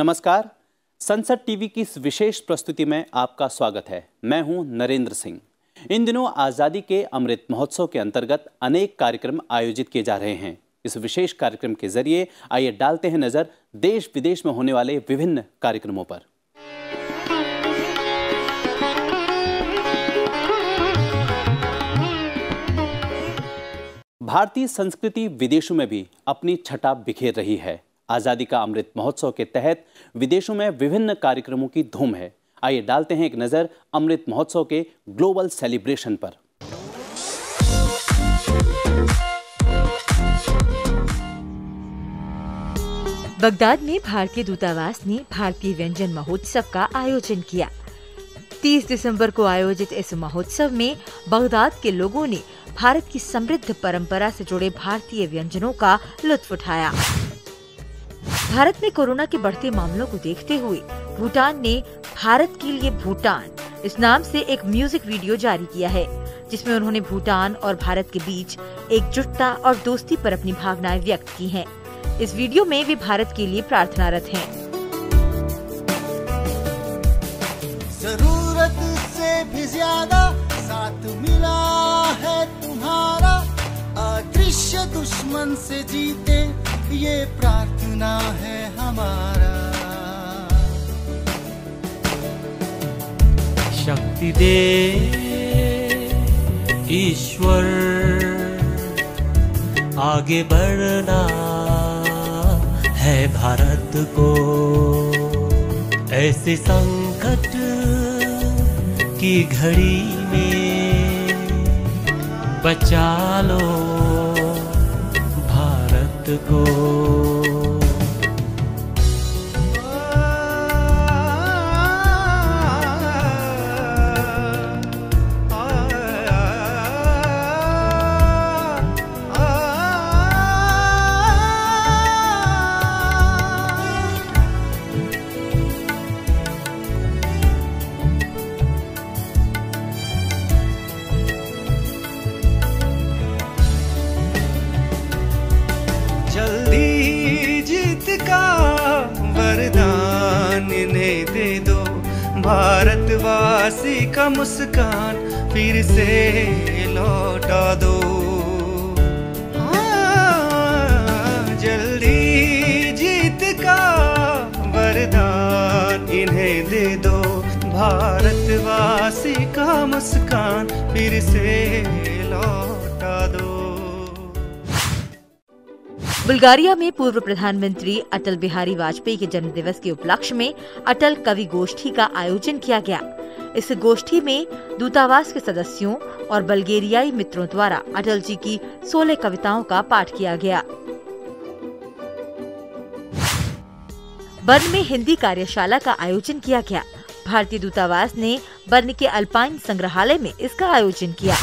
नमस्कार, संसद टीवी की इस विशेष प्रस्तुति में आपका स्वागत है। मैं हूं नरेंद्र सिंह। इन दिनों आज़ादी के अमृत महोत्सव के अंतर्गत अनेक कार्यक्रम आयोजित किए जा रहे हैं। इस विशेष कार्यक्रम के जरिए आइए डालते हैं नजर देश विदेश में होने वाले विभिन्न कार्यक्रमों पर। भारतीय संस्कृति विदेशों में भी अपनी छटा बिखेर रही है। आज़ादी का अमृत महोत्सव के तहत विदेशों में विभिन्न कार्यक्रमों की धूम है। आइए डालते हैं एक नजर अमृत महोत्सव के ग्लोबल सेलिब्रेशन पर। बगदाद में भारतीय दूतावास ने भारतीय व्यंजन महोत्सव का आयोजन किया। 30 दिसंबर को आयोजित इस महोत्सव में बगदाद के लोगों ने भारत की समृद्ध परंपरा से जुड़े भारतीय व्यंजनों का लुत्फ उठाया। भारत में कोरोना के बढ़ते मामलों को देखते हुए भूटान ने भारत के लिए भूटान इस नाम से एक म्यूजिक वीडियो जारी किया है, जिसमें उन्होंने भूटान और भारत के बीच एकजुटता और दोस्ती पर अपनी भावनाएं व्यक्त की हैं। इस वीडियो में वे भारत के लिए प्रार्थनारत हैं। जरूरत से भी ज्यादा साथ मिला है तुम्हारा, अदृश्य दुश्मन से जीते ये प्रार्थना है हमारा। शक्ति दे ईश्वर, आगे बढ़ना है भारत को, ऐसे संकट की घड़ी में बचा लो भारत को। जल्दी जीत का वरदान इन्हें दे दो, भारतवासी का मुस्कान फिर से लौटा दो। हाँ, जल्दी जीत का वरदान इन्हें दे दो, भारतवासी का मुस्कान फिर से लौटा दो। बुल्गारिया में पूर्व प्रधानमंत्री अटल बिहारी वाजपेयी के जन्मदिवस के उपलक्ष्य में अटल कवि गोष्ठी का आयोजन किया गया। इस गोष्ठी में दूतावास के सदस्यों और बल्गेरियाई मित्रों द्वारा अटल जी की 16 कविताओं का पाठ किया गया। बर्न में हिंदी कार्यशाला का आयोजन किया गया। भारतीय दूतावास ने बर्न के अल्पाइन संग्रहालय में इसका आयोजन किया।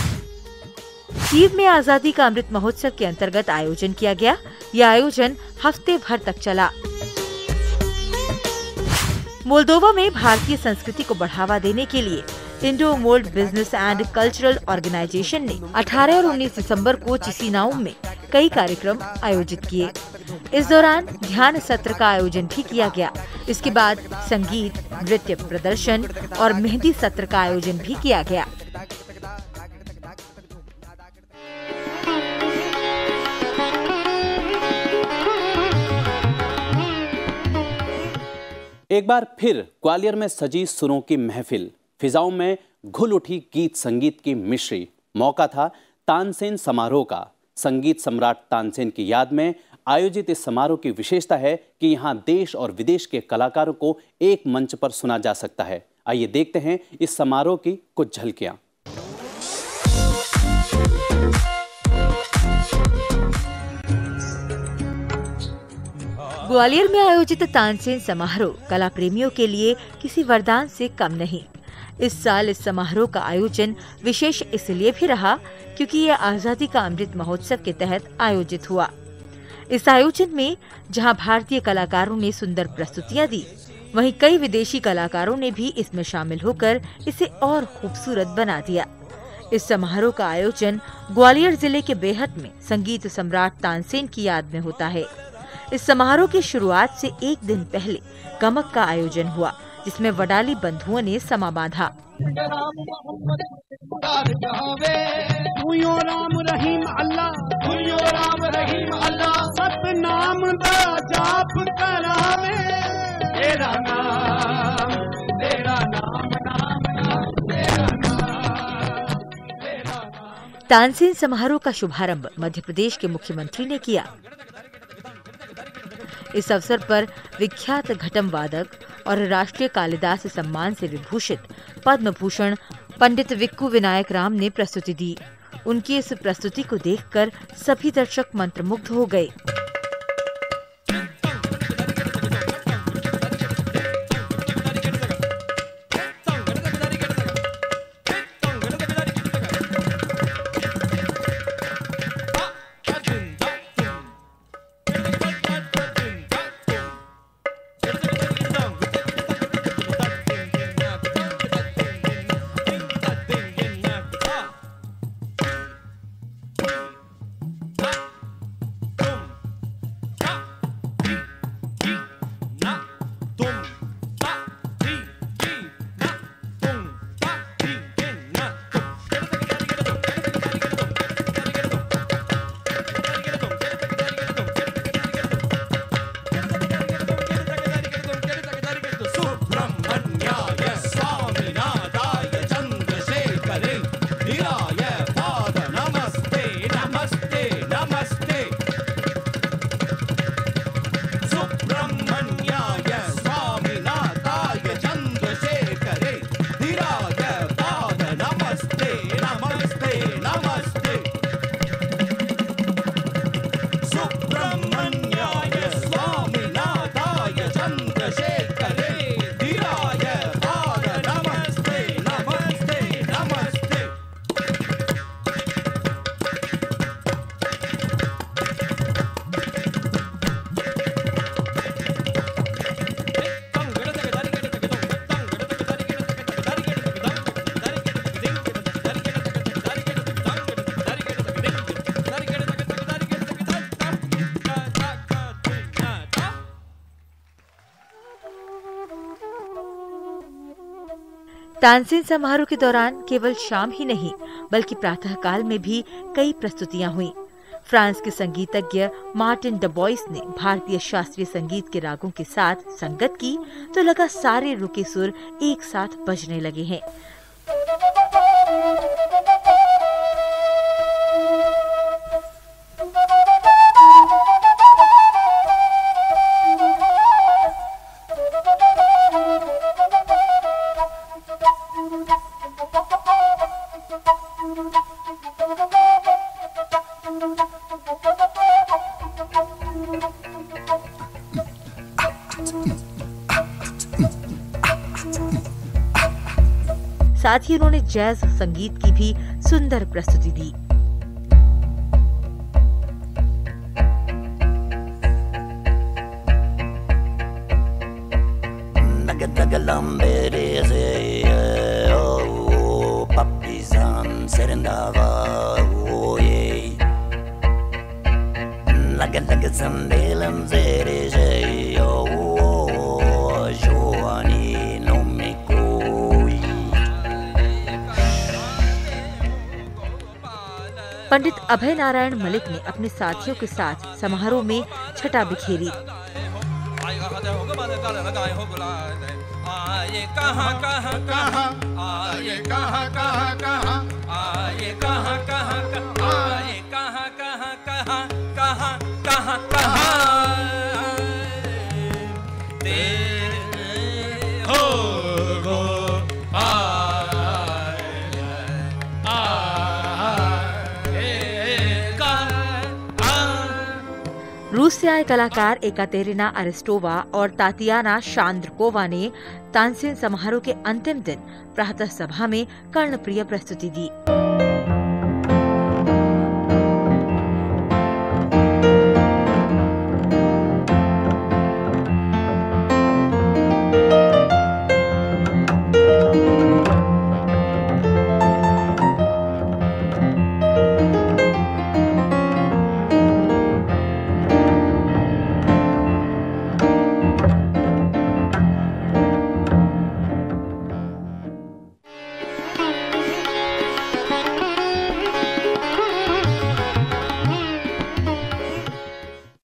कीव में आज़ादी का अमृत महोत्सव के अंतर्गत आयोजन किया गया। यह आयोजन हफ्ते भर तक चला। मोल्दोवा में भारतीय संस्कृति को बढ़ावा देने के लिए Indo Mold business and cultural organization ने 18 और 19 दिसंबर को चिसिनाउ में कई कार्यक्रम आयोजित किए। इस दौरान ध्यान सत्र का आयोजन भी किया गया। इसके बाद संगीत, नृत्य प्रदर्शन और मेहंदी सत्र का आयोजन भी किया गया। एक बार फिर ग्वालियर में सजी सुरों की महफिल, फिजाओं में घुल उठी गीत संगीत की मिश्री। मौका था तानसेन समारोह का। संगीत सम्राट तानसेन की याद में आयोजित इस समारोह की विशेषता है कि यहाँ देश और विदेश के कलाकारों को एक मंच पर सुना जा सकता है। आइए देखते हैं इस समारोह की कुछ झलकियां। ग्वालियर में आयोजित तानसेन समारोह कला प्रेमियों के लिए किसी वरदान से कम नहीं। इस साल इस समारोह का आयोजन विशेष इसलिए भी रहा क्योंकि यह आज़ादी का अमृत महोत्सव के तहत आयोजित हुआ। इस आयोजन में जहां भारतीय कलाकारों ने सुंदर प्रस्तुतियां दी, वहीं कई विदेशी कलाकारों ने भी इसमें शामिल होकर इसे और खूबसूरत बना दिया। इस समारोह का आयोजन ग्वालियर जिले के बेहट में संगीत सम्राट तानसेन की याद में होता है। इस समारोह की शुरुआत से एक दिन पहले गमक का आयोजन हुआ, जिसमें वडाली बंधुओं ने समा बांधा। राम रहीम अल्लाह, राम रहीम अल्लाह, सतनाम दा जाप करावे, तेरा नाम, तेरा नाम, नाम नाम, तेरा नाम, तेरा नाम। तानसेन समारोह का शुभारंभ मध्य प्रदेश के मुख्यमंत्री ने किया। इस अवसर पर विख्यात घटम वादक और राष्ट्रीय कालिदास सम्मान से विभूषित पद्म भूषण पंडित विक्कू विनायक राम ने प्रस्तुति दी। उनकी इस प्रस्तुति को देखकर सभी दर्शक मंत्रमुग्ध हो गए। तानसेन समारोह के दौरान केवल शाम ही नहीं बल्कि प्रातःकाल में भी कई प्रस्तुतियां हुईं। फ्रांस के संगीतज्ञ मार्टिन डबॉइस ने भारतीय शास्त्रीय संगीत के रागों के साथ संगत की तो लगा सारे रुके सुर एक साथ बजने लगे हैं। साथ ही उन्होंने जैज संगीत की भी सुंदर प्रस्तुति दी। पंडित अभय नारायण मलिक ने अपने साथियों के साथ समारोह में छटा बिखेरी। रूस से आए कलाकार एकातेरिना अरेस्टोवा और तातियाना शांद्रकोवा ने तानसेन समारोह के अंतिम दिन प्रातः सभा में कर्णप्रिय प्रस्तुति दी।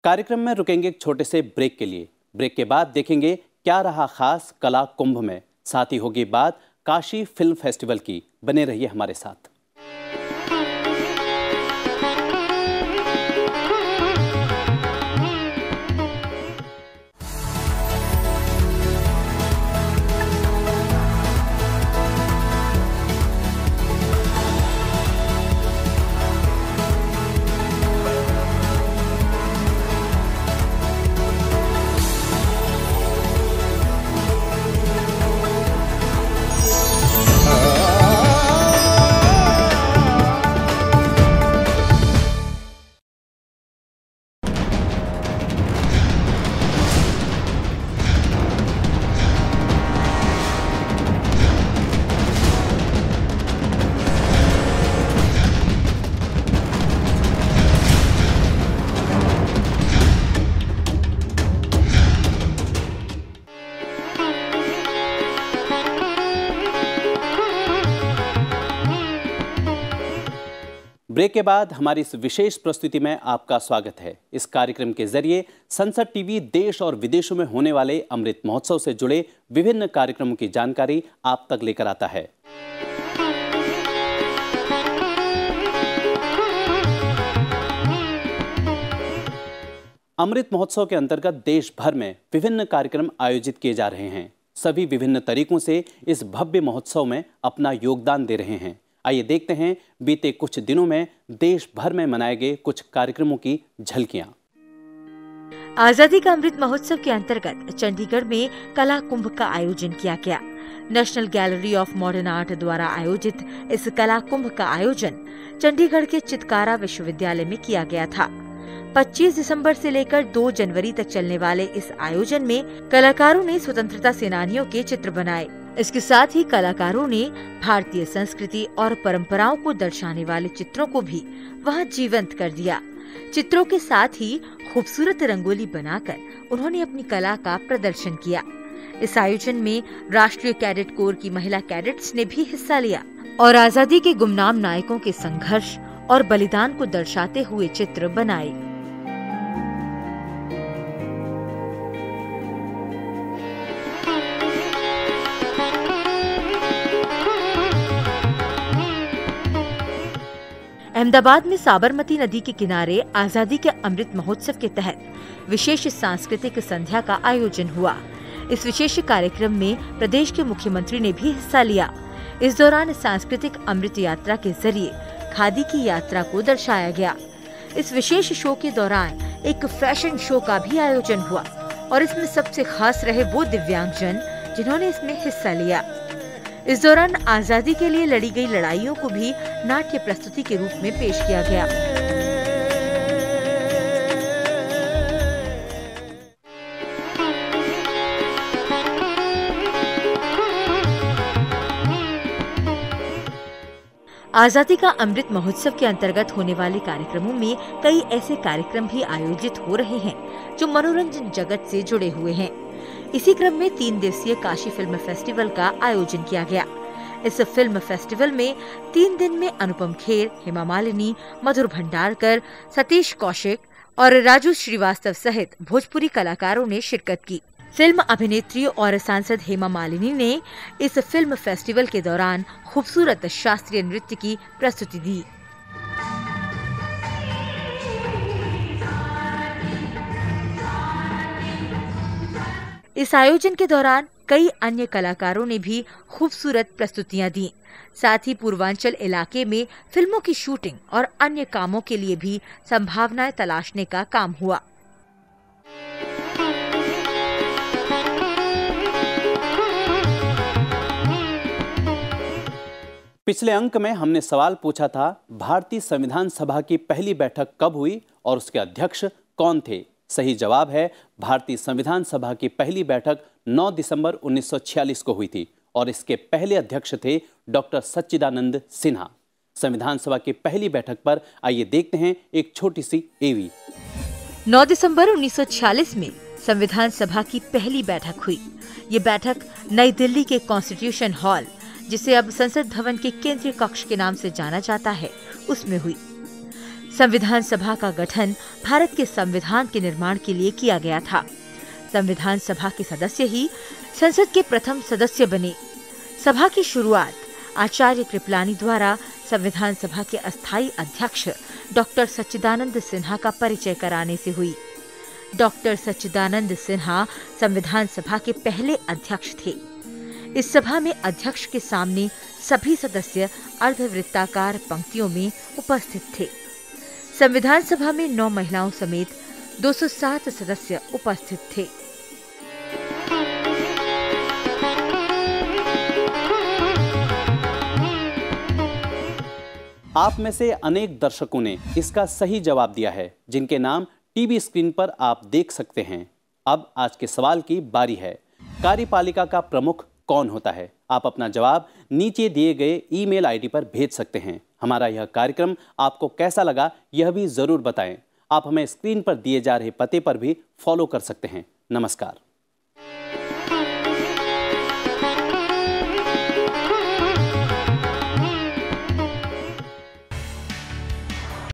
कार्यक्रम में रुकेंगे एक छोटे से ब्रेक के लिए। ब्रेक के बाद देखेंगे क्या रहा खास कला कुंभ में। साथ ही होगी बात काशी फिल्म फेस्टिवल की। बने रहिए हमारे साथ। ब्रेक के बाद हमारी इस विशेष प्रस्तुति में आपका स्वागत है। इस कार्यक्रम के जरिए संसद टीवी देश और विदेशों में होने वाले अमृत महोत्सव से जुड़े विभिन्न कार्यक्रमों की जानकारी आप तक लेकर आता है। अमृत महोत्सव के अंतर्गत देश भर में विभिन्न कार्यक्रम आयोजित किए जा रहे हैं। सभी विभिन्न तरीकों से इस भव्य महोत्सव में अपना योगदान दे रहे हैं। आइए देखते हैं बीते कुछ दिनों में देश भर में मनाए गए कुछ कार्यक्रमों की झलकियां। आजादी का अमृत महोत्सव के अंतर्गत चंडीगढ़ में कला कुंभ का आयोजन किया गया। National gallery of modern art द्वारा आयोजित इस कला कुंभ का आयोजन चंडीगढ़ के चितकारा विश्वविद्यालय में किया गया था। 25 दिसंबर से लेकर 2 जनवरी तक चलने वाले इस आयोजन में कलाकारों ने स्वतंत्रता सेनानियों के चित्र बनाए। इसके साथ ही कलाकारों ने भारतीय संस्कृति और परंपराओं को दर्शाने वाले चित्रों को भी वहां जीवंत कर दिया। चित्रों के साथ ही खूबसूरत रंगोली बनाकर उन्होंने अपनी कला का प्रदर्शन किया। इस आयोजन में राष्ट्रीय कैडेट कोर की महिला कैडेट्स ने भी हिस्सा लिया और आजादी के गुमनाम नायकों के संघर्ष और बलिदान को दर्शाते हुए चित्र बनाए। अहमदाबाद में साबरमती नदी के किनारे आजादी के अमृत महोत्सव के तहत विशेष सांस्कृतिक संध्या का आयोजन हुआ। इस विशेष कार्यक्रम में प्रदेश के मुख्यमंत्री ने भी हिस्सा लिया। इस दौरान सांस्कृतिक अमृत यात्रा के जरिए खादी की यात्रा को दर्शाया गया। इस विशेष शो के दौरान एक फैशन शो का भी आयोजन हुआ और इसमें सबसे खास रहे वो दिव्यांगजन जिन्होंने इसमें हिस्सा लिया। इस दौरान आजादी के लिए लड़ी गई लड़ाइयों को भी नाट्य प्रस्तुति के रूप में पेश किया गया। आजादी का अमृत महोत्सव के अंतर्गत होने वाले कार्यक्रमों में कई ऐसे कार्यक्रम भी आयोजित हो रहे हैं जो मनोरंजन जगत से जुड़े हुए हैं। इसी क्रम में 3 दिवसीय काशी फिल्म फेस्टिवल का आयोजन किया गया। इस फिल्म फेस्टिवल में 3 दिन में अनुपम खेर, हेमा मालिनी, मधुर भंडारकर, सतीश कौशिक और राजू श्रीवास्तव सहित भोजपुरी कलाकारों ने शिरकत की। फिल्म अभिनेत्री और सांसद हेमा मालिनी ने इस फिल्म फेस्टिवल के दौरान खूबसूरत शास्त्रीय नृत्य की प्रस्तुति दी। इस आयोजन के दौरान कई अन्य कलाकारों ने भी खूबसूरत प्रस्तुतियां दी। साथ ही पूर्वांचल इलाके में फिल्मों की शूटिंग और अन्य कामों के लिए भी संभावनाएं तलाशने का काम हुआ। पिछले अंक में हमने सवाल पूछा था, भारतीय संविधान सभा की पहली बैठक कब हुई और उसके अध्यक्ष कौन थे। सही जवाब है, भारतीय संविधान सभा की पहली बैठक 9 दिसंबर 1946 को हुई थी और इसके पहले अध्यक्ष थे डॉक्टर सच्चिदानंद सिन्हा। संविधान सभा की पहली बैठक पर आइए देखते हैं एक छोटी सी एवी। 9 दिसंबर 1946 में संविधान सभा की पहली बैठक हुई। ये बैठक नई दिल्ली के कॉन्स्टिट्यूशन हॉल, जिसे अब संसद भवन के केंद्रीय कक्ष के नाम से जाना जाता है, उसमें हुई। संविधान सभा का गठन भारत के संविधान के निर्माण के लिए किया गया था। संविधान सभा के सदस्य ही संसद के प्रथम सदस्य बने। सभा की शुरुआत आचार्य कृपलानी द्वारा संविधान सभा के अस्थायी अध्यक्ष डॉक्टर सच्चिदानंद सिन्हा का परिचय कराने से हुई। डॉक्टर सच्चिदानंद सिन्हा संविधान सभा के पहले अध्यक्ष थे। इस सभा में अध्यक्ष के सामने सभी सदस्य अर्धवृत्ताकार पंक्तियों में उपस्थित थे। संविधान सभा में 9 महिलाओं समेत 207 सदस्य उपस्थित थे। आप में से अनेक दर्शकों ने इसका सही जवाब दिया है, जिनके नाम टीवी स्क्रीन पर आप देख सकते हैं। अब आज के सवाल की बारी है। कार्यपालिका का प्रमुख कौन होता है? आप अपना जवाब नीचे दिए गए ईमेल आईडी पर भेज सकते हैं। हमारा यह कार्यक्रम आपको कैसा लगा, यह भी जरूर बताएं। आप हमें स्क्रीन पर दिए जा रहे पते पर भी फॉलो कर सकते हैं। नमस्कार।